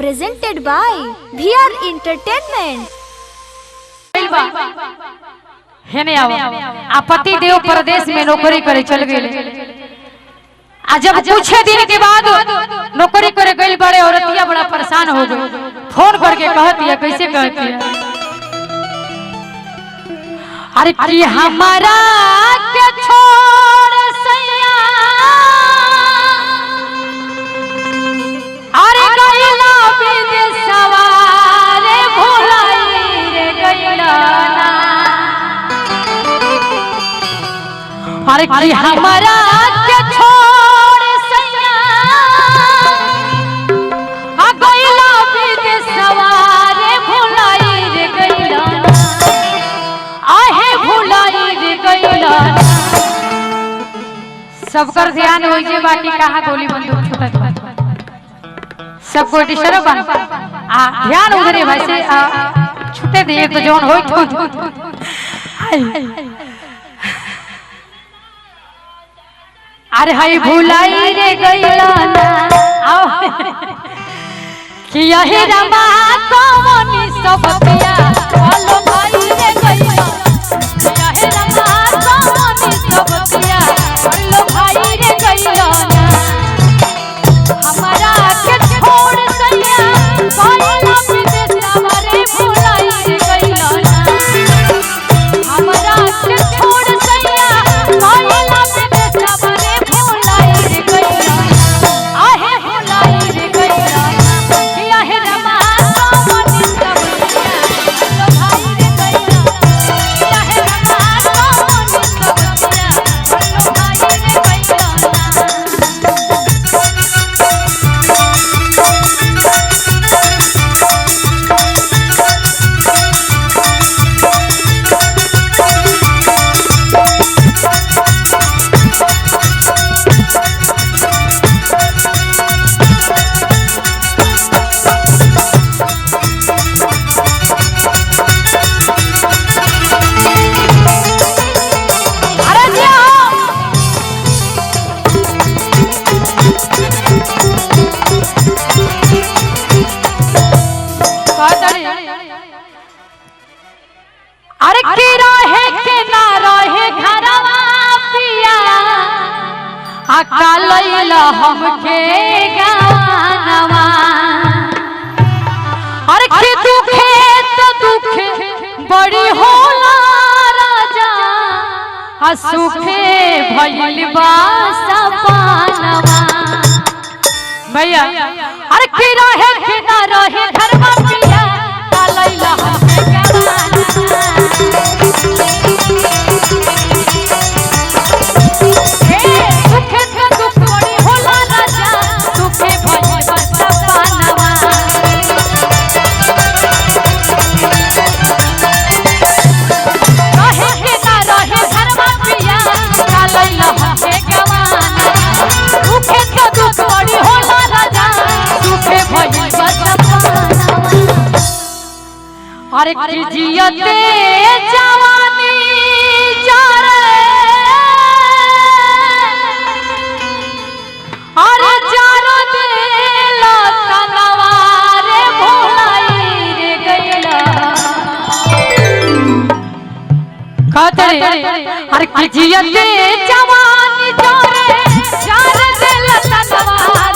presented by VR Entertainment। हेने आवा पति देव परदेश में नौकरी करे चल गए। आ जब कुछ दिन के बाद नौकरी करे गई बड़े औरतिया बड़ा परेशान हो गई। फोन करके कहती है, कैसे कहती है, अरे कि हमारा के छोड़ सैया अरे गइला विदेशवा रे भुलाई रे गइला ना। अरे कि हमारा के छोड़ सैया आ गइला विदेशवा रे भुलाई रे गइला ना। आहे भुलाई रे गइला। सबकर ध्यान होई जे बाकी कहां गोली बंदूक छूटत सब कोई डिस्टर्ब बन आ ध्यान उधरे भाई से छूटे दे तो जोन होई तो अरे हाय भुलाई रे गइला ना। आओ कि यही रमा कौनी सब पिया बोलो भाई रे गइला। यही रमा कौनी सब पिया बोलो भाई रे गइला ना। हमारा के छोड़ सैया गइला विदेशवा रे भुलाई रे गइला ना। हमारा के छोड़ सैया गइला विदेशवा रे भुलाई रे गइला ना। आहे भुलाई रे गइला ना। कि आहे रमा कौनी सब पिया बोलो भाई रे गइला। कि आहे रमा कौनी सब पिया बोलो भाई रे गइला ना। अरे के रहे के ना रहे घरवा पिया अकालैल हमके गानवा। अरे के दुखे तो दुखे बड़ी होला राजा आ सुखे भइल बा सपनवा। भैया अरे के रहे के ना रहे घरवा पिया अकालैल हमके गानवा। अरे कि जियते जवानी जारे अरे जारो दिल तनवा रे भुलाई रे गइला। कहते अरे कि जियते जवानी जारे जारो दिल तनवा